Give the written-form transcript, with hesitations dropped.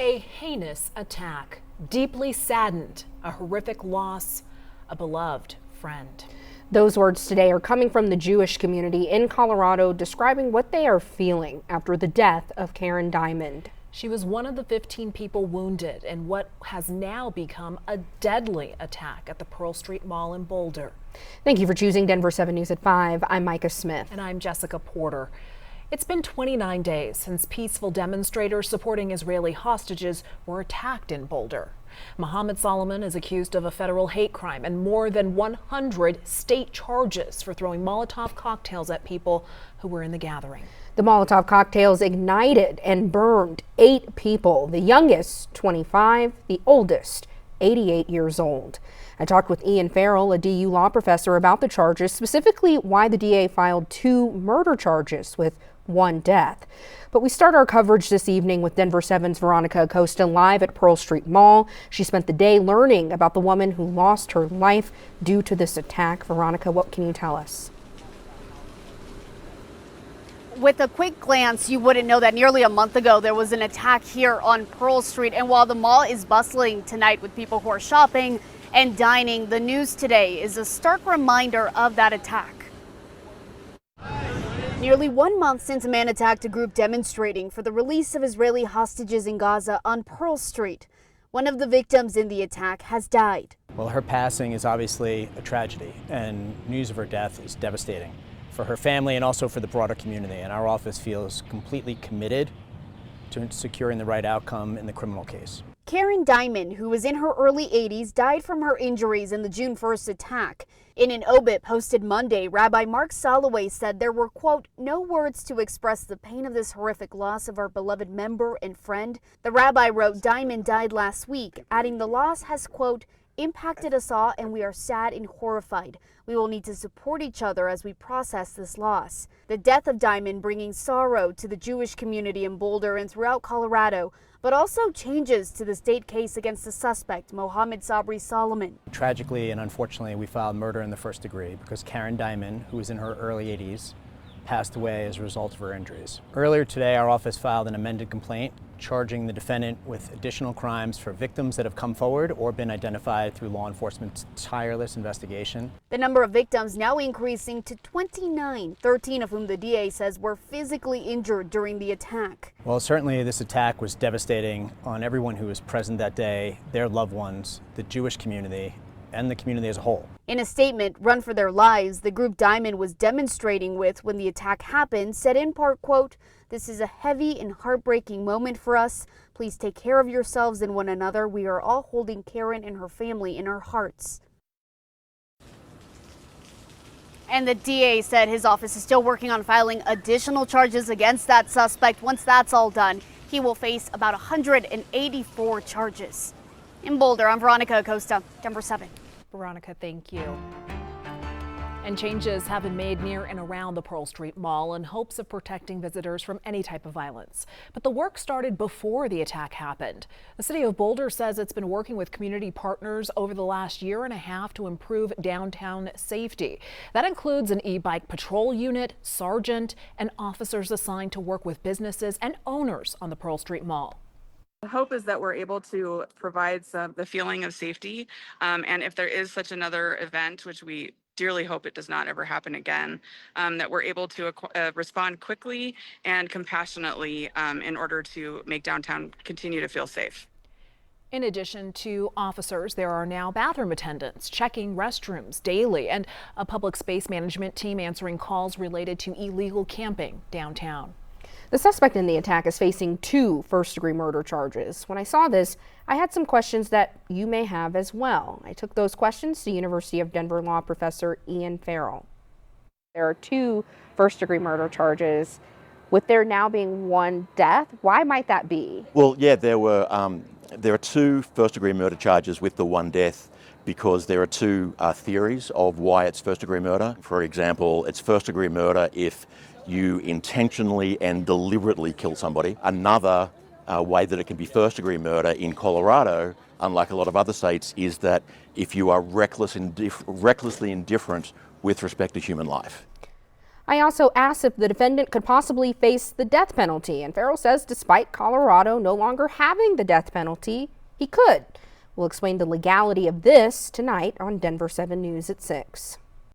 A heinous attack, deeply saddened, a horrific loss, a beloved friend. Those words today are coming from the Jewish community in Colorado, describing what they are feeling after the death of Karen Diamond. She was one of the 15 people wounded in what has now become a deadly attack at the Pearl Street Mall in Boulder. Thank you for choosing Denver 7 News at 5. I'm Micah Smith. And I'm Jessica Porter. It's been 29 days since peaceful demonstrators supporting Israeli hostages were attacked in Boulder. Mohammed Solomon is accused of a federal hate crime and more than 100 state charges for throwing Molotov cocktails at people who were in the gathering. The Molotov cocktails ignited and burned 8 people, the youngest 25, the oldest 88 years old. I talked with Ian Farrell, a DU law professor, about the charges, specifically why the DA filed 2 murder charges with 1 death. But we start our coverage this evening with Denver 7's Veronica Acosta live at Pearl Street Mall. She spent the day learning about the woman who lost her life due to this attack. Veronica, what can you tell us? With a quick glance, you wouldn't know that nearly a month ago there was an attack here on Pearl Street. And while the mall is bustling tonight with people who are shopping and dining, the news today is a stark reminder of that attack. Nearly 1 month since a man attacked a group demonstrating for the release of Israeli hostages in Gaza on Pearl Street. One of the victims in the attack has died. Well, her passing is obviously a tragedy, and news of her death is devastating for her family and also for the broader community. And our office feels completely committed to securing the right outcome in the criminal case. Karen Diamond, who was in her early 80s, died from her injuries in the June 1st attack. In an obit posted Monday, Rabbi Mark Soloway said there were, quote, no words to express the pain of this horrific loss of our beloved member and friend. The rabbi wrote Diamond died last week, adding the loss has, quote, impacted us all and we are sad and horrified. We will need to support each other as we process this loss. The death of Diamond bringing sorrow to the Jewish community in Boulder and throughout Colorado, but also changes to the state case against the suspect, Mohammed Sabri Solomon. Tragically and unfortunately, we filed murder in the first degree because Karen Diamond, who was in her early 80s, passed away as a result of her injuries. Earlier today, our office filed an amended complaint charging the defendant with additional crimes for victims that have come forward or been identified through law enforcement's tireless investigation. The number of victims now increasing to 29, 13 of whom the DA says were physically injured during the attack. Well, certainly this attack was devastating on everyone who was present that day, their loved ones, the Jewish community, and the community as a whole. In a statement, Run for Their Lives, the group Diamond was demonstrating with when the attack happened, said in part, quote, this is a heavy and heartbreaking moment for us. Please take care of yourselves and one another. We are all holding Karen and her family in our hearts. And the DA said his office is still working on filing additional charges against that suspect. Once that's all done, he will face about 184 charges. In Boulder, I'm Veronica Acosta, Denver 7. Veronica, thank you. And changes have been made near and around the Pearl Street Mall in hopes of protecting visitors from any type of violence. But the work started before the attack happened. The city of Boulder says it's been working with community partners over the last year and a half to improve downtown safety. That includes an e-bike patrol unit, sergeant, and officers assigned to work with businesses and owners on the Pearl Street Mall. The hope is that we're able to provide the feeling of safety. And if there is such another event, which we dearly hope it does not ever happen again, that we're able to respond quickly and compassionately in order to make downtown continue to feel safe. In addition to officers, there are now bathroom attendants checking restrooms daily and a public space management team answering calls related to illegal camping downtown. The suspect in the attack is facing 2 first-degree murder charges. When I saw this, I had some questions that you may have as well. I took those questions to University of Denver law professor Ian Farrell. There are 2 first-degree murder charges. With there now being 1 death, why might that be? Well, yeah, there are 2 first-degree murder charges with the 1 death because there are 2 theories of why it's first-degree murder. For example, it's first-degree murder if you intentionally and deliberately kill somebody. Another way that it can be first-degree murder in Colorado, unlike a lot of other states, is that if you are recklessly indifferent with respect to human life. I also asked if the defendant could possibly face the death penalty, and Farrell says despite Colorado no longer having the death penalty, he could. We'll explain the legality of this tonight on Denver 7 News at 6.